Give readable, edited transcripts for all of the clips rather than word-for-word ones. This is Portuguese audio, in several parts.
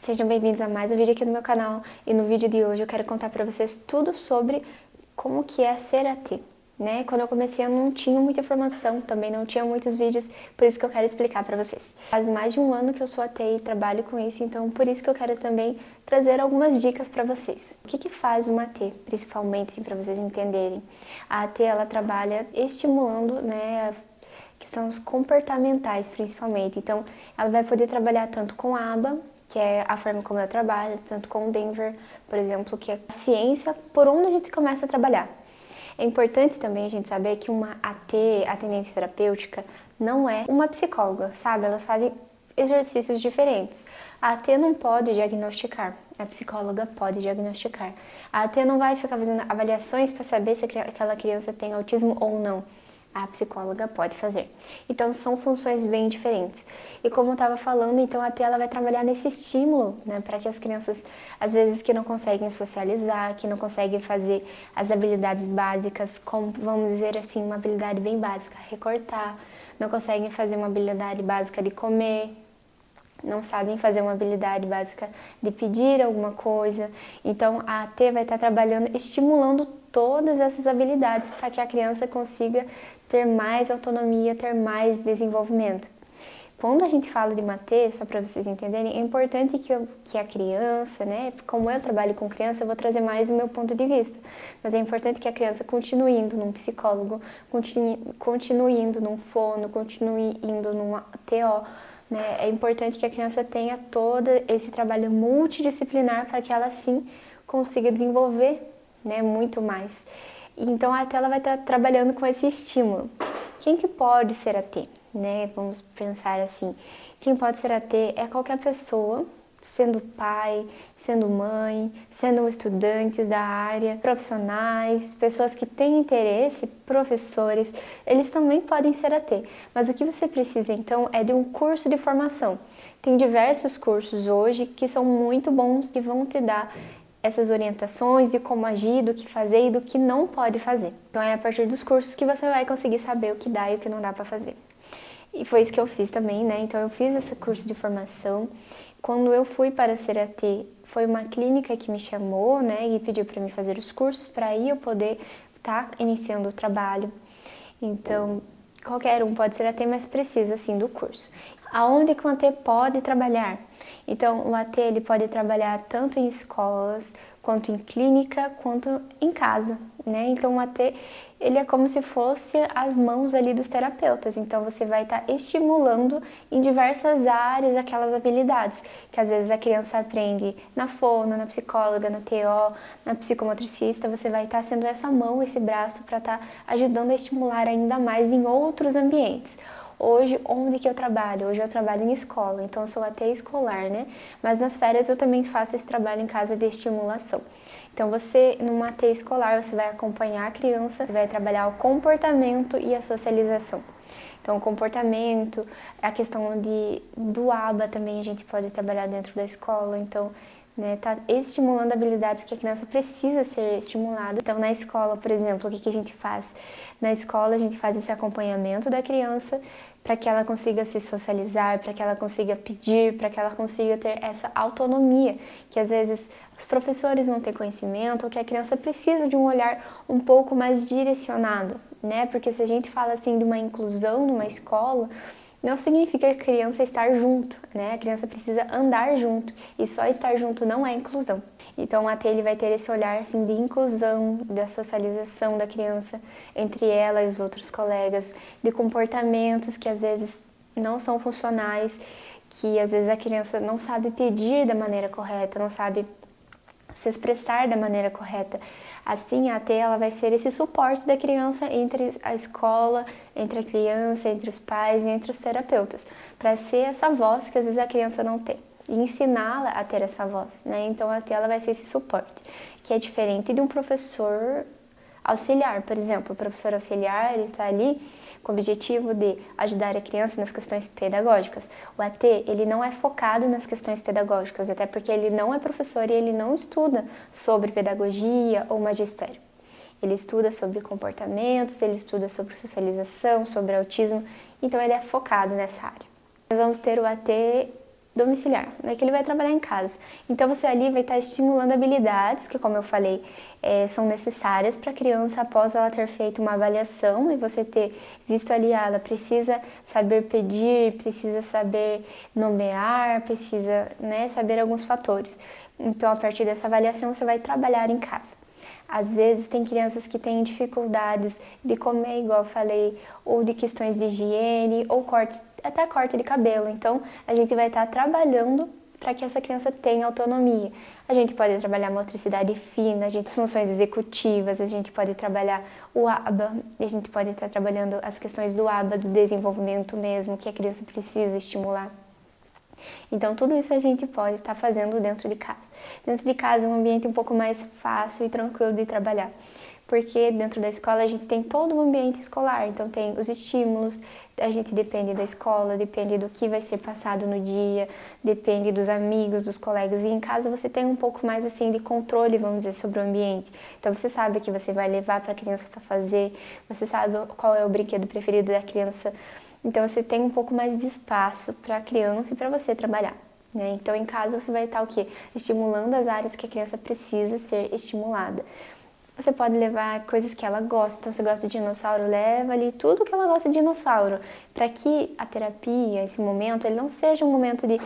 Sejam bem-vindos a mais um vídeo aqui no meu canal e no vídeo de hoje eu quero contar para vocês tudo sobre como que é ser AT, né? Quando eu comecei eu não tinha muita informação, também não tinha muitos vídeos, por isso que eu quero explicar para vocês. Faz mais de um ano que eu sou AT e trabalho com isso, então por isso que eu quero também trazer algumas dicas para vocês. O que que faz uma AT, principalmente, assim, para vocês entenderem? A AT, ela trabalha estimulando, né, questões comportamentais, principalmente. Então, ela vai poder trabalhar tanto com a aba, que é a forma como eu trabalho, tanto com o Denver, por exemplo, que é a ciência por onde a gente começa a trabalhar. É importante também a gente saber que uma AT, atendente terapêutica, não é uma psicóloga, sabe? Elas fazem exercícios diferentes. A AT não pode diagnosticar, a psicóloga pode diagnosticar. A AT não vai ficar fazendo avaliações para saber se aquela criança tem autismo ou não. A psicóloga pode fazer. Então, são funções bem diferentes. E como eu estava falando, então a AT ela vai trabalhar nesse estímulo, né, para que as crianças, às vezes, que não conseguem socializar, que não conseguem fazer as habilidades básicas, como, vamos dizer assim, uma habilidade bem básica, recortar, não conseguem fazer uma habilidade básica de comer, não sabem fazer uma habilidade básica de pedir alguma coisa. Então, a AT vai estar trabalhando, estimulando todas essas habilidades para que a criança consiga ter mais autonomia, ter mais desenvolvimento. Quando a gente fala de uma AT, só para vocês entenderem, é importante que a criança, né, como eu trabalho com criança, eu vou trazer mais o meu ponto de vista, mas é importante que a criança continue indo num psicólogo, continue indo num fono, continue indo numa TO, né? É importante que a criança tenha todo esse trabalho multidisciplinar para que ela, sim, consiga desenvolver, né, muito mais. Então, a AT ela vai estar trabalhando com esse estímulo. Quem que pode ser AT? Né? Vamos pensar assim, quem pode ser AT é qualquer pessoa, sendo pai, sendo mãe, sendo estudantes da área, profissionais, pessoas que têm interesse, professores, eles também podem ser AT. Mas o que você precisa então é de um curso de formação. Tem diversos cursos hoje que são muito bons e vão te dar essas orientações de como agir, do que fazer e do que não pode fazer. Então é a partir dos cursos que você vai conseguir saber o que dá e o que não dá para fazer. E foi isso que eu fiz também, né? Então eu fiz esse curso de formação. Quando eu fui para ser AT, foi uma clínica que me chamou, né? E pediu para mim fazer os cursos para aí eu poder estar iniciando o trabalho. Então, qualquer um pode ser AT, mas precisa sim do curso. Aonde que o AT pode trabalhar? Então, o AT ele pode trabalhar tanto em escolas, quanto em clínica, quanto em casa, né? Então, o AT ele é como se fosse as mãos ali dos terapeutas. Então, você vai estar estimulando em diversas áreas aquelas habilidades que às vezes a criança aprende na fono, na psicóloga, na TO, na psicomotricista. Você vai estar sendo essa mão, esse braço para estar ajudando a estimular ainda mais em outros ambientes. Hoje, onde que eu trabalho? Hoje eu trabalho em escola, então eu sou AT escolar, né? Mas nas férias eu também faço esse trabalho em casa de estimulação. Então você, numa AT escolar, você vai acompanhar a criança, vai trabalhar o comportamento e a socialização. Então, o comportamento, a questão do ABA também a gente pode trabalhar dentro da escola, então, né, tá estimulando habilidades que a criança precisa ser estimulada. Então, na escola, por exemplo, o que a gente faz? Na escola, a gente faz esse acompanhamento da criança para que ela consiga se socializar, para que ela consiga pedir, para que ela consiga ter essa autonomia, que às vezes os professores não têm conhecimento, ou que a criança precisa de um olhar um pouco mais direcionado, né? Porque se a gente fala assim de uma inclusão numa escola, não significa a criança estar junto, né? A criança precisa andar junto e só estar junto não é inclusão. Então, o AT ele vai ter esse olhar assim de inclusão, da socialização da criança entre ela e os outros colegas, de comportamentos que às vezes não são funcionais, que às vezes a criança não sabe pedir da maneira correta, não sabe se expressar da maneira correta. Assim, a AT ela vai ser esse suporte da criança entre a escola, entre a criança, entre os pais e entre os terapeutas, para ser essa voz que às vezes a criança não tem e ensiná-la a ter essa voz, né? Então, a AT ela vai ser esse suporte, que é diferente de um professor auxiliar, por exemplo. O professor auxiliar, ele está ali com o objetivo de ajudar a criança nas questões pedagógicas. O AT, ele não é focado nas questões pedagógicas, até porque ele não é professor e ele não estuda sobre pedagogia ou magistério. Ele estuda sobre comportamentos, ele estuda sobre socialização, sobre autismo, então ele é focado nessa área. Nós vamos ter o AT domiciliar, né, que ele vai trabalhar em casa. Então você ali vai estar estimulando habilidades que, como eu falei, são necessárias para a criança após ela ter feito uma avaliação e você ter visto ali, ela precisa saber pedir, precisa saber nomear, precisa, né, saber alguns fatores. Então, a partir dessa avaliação, você vai trabalhar em casa. Às vezes tem crianças que têm dificuldades de comer, igual eu falei, ou de questões de higiene, ou até corte de cabelo. Então, a gente vai estar trabalhando para que essa criança tenha autonomia. A gente pode trabalhar motricidade fina, funções executivas, a gente pode trabalhar o ABA, a gente pode estar trabalhando as questões do ABA, do desenvolvimento mesmo, que a criança precisa estimular. Então, tudo isso a gente pode estar fazendo dentro de casa. Dentro de casa é um ambiente um pouco mais fácil e tranquilo de trabalhar, porque dentro da escola a gente tem todo o ambiente escolar, então tem os estímulos, a gente depende da escola, depende do que vai ser passado no dia, depende dos amigos, dos colegas, e em casa você tem um pouco mais assim de controle, vamos dizer, sobre o ambiente. Então você sabe o que você vai levar para a criança para fazer, você sabe qual é o brinquedo preferido da criança. Então você tem um pouco mais de espaço para a criança e para você trabalhar, né? Então em casa você vai estar o quê? Estimulando as áreas que a criança precisa ser estimulada. Você pode levar coisas que ela gosta. Então, você gosta de dinossauro, leva ali tudo que ela gosta de dinossauro. Para que a terapia, esse momento, ele não seja um momento de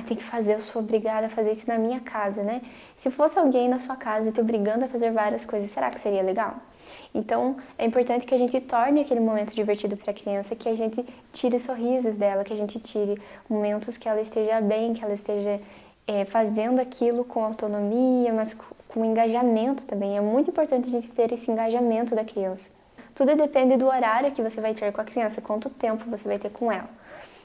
tem que fazer, eu sou obrigada a fazer isso na minha casa, né? Se fosse alguém na sua casa te obrigando a fazer várias coisas, será que seria legal? Então, é importante que a gente torne aquele momento divertido para a criança, que a gente tire sorrisos dela, que a gente tire momentos que ela esteja bem, que ela esteja fazendo aquilo com autonomia, mas com engajamento também. É muito importante a gente ter esse engajamento da criança. Tudo depende do horário que você vai ter com a criança, quanto tempo você vai ter com ela,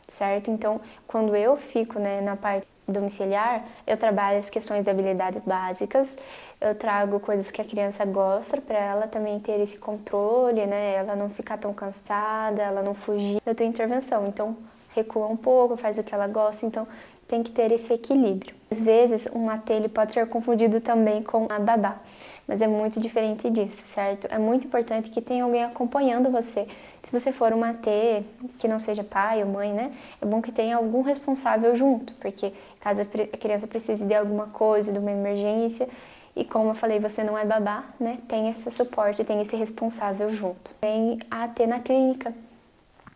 certo? Então, quando eu fico, né, na parte domiciliar, eu trabalho as questões de habilidades básicas, eu trago coisas que a criança gosta para ela também ter esse controle, né, ela não ficar tão cansada, ela não fugir da tua intervenção. Então, recua um pouco, faz o que ela gosta, então tem que ter esse equilíbrio. Às vezes, um AT ele pode ser confundido também com a babá, mas é muito diferente disso, certo? É muito importante que tenha alguém acompanhando você. Se você for uma AT que não seja pai ou mãe, né? É bom que tenha algum responsável junto, porque caso a criança precise de alguma coisa, de uma emergência, e como eu falei, você não é babá, né? Tem esse suporte, tem esse responsável junto. Tem a AT na clínica,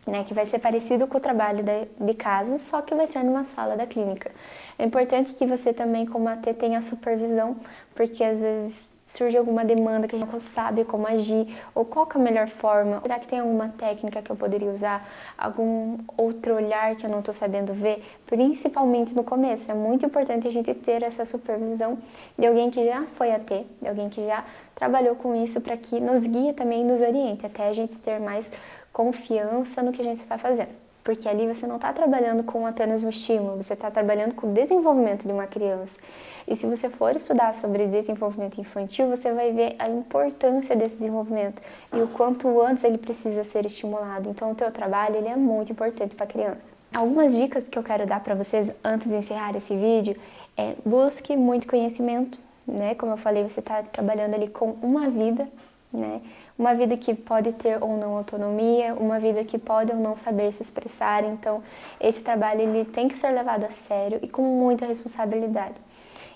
né, que vai ser parecido com o trabalho de casa, só que vai ser numa sala da clínica. É importante que você também, como AT, tenha supervisão, porque às vezes surge alguma demanda que a gente não sabe como agir, ou qual que é a melhor forma, será que tem alguma técnica que eu poderia usar, algum outro olhar que eu não estou sabendo ver, principalmente no começo. É muito importante a gente ter essa supervisão de alguém que já foi AT, de alguém que já trabalhou com isso, para que nos guie também e nos oriente, até a gente ter mais confiança no que a gente está fazendo. Porque ali você não está trabalhando com apenas um estímulo, você está trabalhando com o desenvolvimento de uma criança. E se você for estudar sobre desenvolvimento infantil, você vai ver a importância desse desenvolvimento e o quanto antes ele precisa ser estimulado. Então, o teu trabalho ele é muito importante para a criança. Algumas dicas que eu quero dar para vocês antes de encerrar esse vídeo é busque muito conhecimento, né? Como eu falei, você está trabalhando ali com uma vida, né? Uma vida que pode ter ou não autonomia, uma vida que pode ou não saber se expressar. Então, esse trabalho ele tem que ser levado a sério e com muita responsabilidade.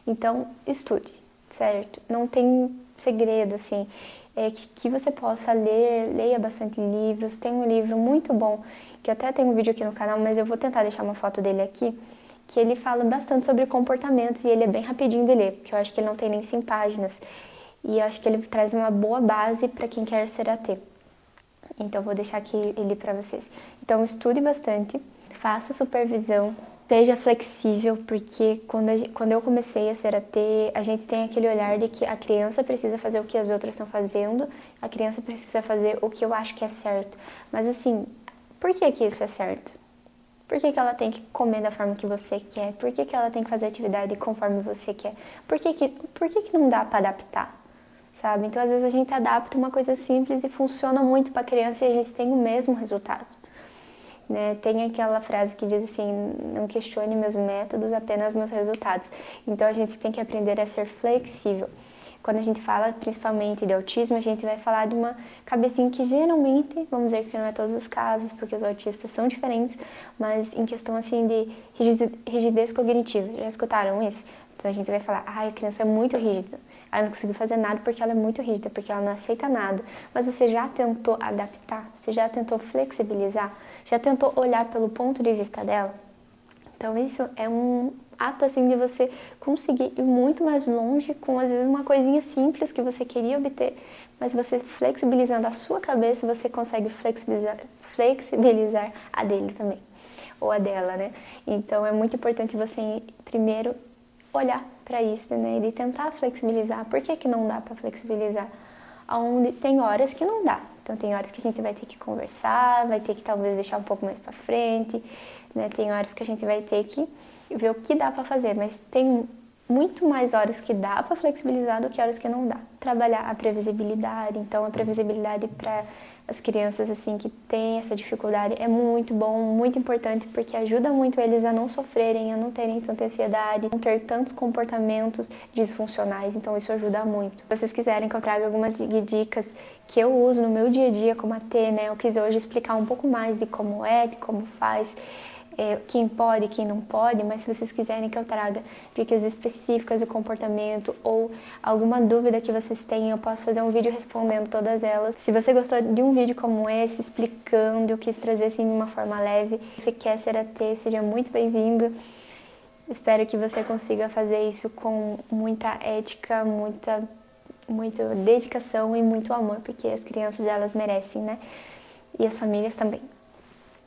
Então, estude, certo? Não tem segredo, assim, que você possa ler, leia bastante livros. Tem um livro muito bom, que eu até tenho um vídeo aqui no canal, mas eu vou tentar deixar uma foto dele aqui, que ele fala bastante sobre comportamentos e ele é bem rapidinho de ler, porque eu acho que ele não tem nem 100 páginas. E eu acho que ele traz uma boa base para quem quer ser AT. Então, eu vou deixar aqui ele para vocês. Então, estude bastante, faça supervisão, seja flexível, porque quando eu comecei a ser AT, a gente tem aquele olhar de que a criança precisa fazer o que as outras estão fazendo, a criança precisa fazer o que eu acho que é certo. Mas assim, por que isso é certo? Por que ela tem que comer da forma que você quer? Por que ela tem que fazer atividade conforme você quer? Por que não dá para adaptar? Sabe? Então, às vezes a gente adapta uma coisa simples e funciona muito para a criança e a gente tem o mesmo resultado. Né? Tem aquela frase que diz assim, não questione meus métodos, apenas meus resultados. Então, a gente tem que aprender a ser flexível. Quando a gente fala principalmente de autismo, a gente vai falar de uma cabecinha que geralmente, vamos dizer que não é todos os casos, porque os autistas são diferentes, mas em questão assim de rigidez cognitiva. Já escutaram isso? Então a gente vai falar, a criança é muito rígida, ela não conseguiu fazer nada porque ela é muito rígida, porque ela não aceita nada. Mas você já tentou adaptar? Você já tentou flexibilizar? Já tentou olhar pelo ponto de vista dela? Então isso é um ato assim de você conseguir ir muito mais longe com às vezes uma coisinha simples que você queria obter, mas você flexibilizando a sua cabeça, você consegue flexibilizar a dele também, ou a dela, né? Então é muito importante você primeiro olhar para isso, né? E tentar flexibilizar. Por que que não dá para flexibilizar? Onde tem horas que não dá. Então tem horas que a gente vai ter que conversar, vai ter que talvez deixar um pouco mais para frente, né? Tem horas que a gente vai ter que ver o que dá para fazer, mas tem muito mais horas que dá para flexibilizar do que horas que não dá. Trabalhar a previsibilidade, então a previsibilidade para as crianças assim que têm essa dificuldade é muito bom, muito importante, porque ajuda muito eles a não sofrerem, a não terem tanta ansiedade, não ter tantos comportamentos disfuncionais, então isso ajuda muito. Se vocês quiserem que eu traga algumas dicas que eu uso no meu dia a dia como AT, né, eu quis hoje explicar um pouco mais de como é, de como faz, quem pode, quem não pode, mas se vocês quiserem que eu traga dicas específicas de comportamento ou alguma dúvida que vocês tenham, eu posso fazer um vídeo respondendo todas elas. Se você gostou de um vídeo como esse, explicando, eu quis trazer assim de uma forma leve, se você quer ser AT, seja muito bem-vindo. Espero que você consiga fazer isso com muita ética, muita dedicação e muito amor, porque as crianças elas merecem, né? E as famílias também.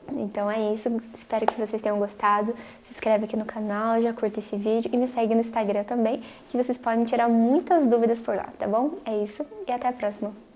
Então é isso, espero que vocês tenham gostado. Se inscreve aqui no canal, já curta esse vídeo e me segue no Instagram também, que vocês podem tirar muitas dúvidas por lá, tá bom? É isso e até a próxima!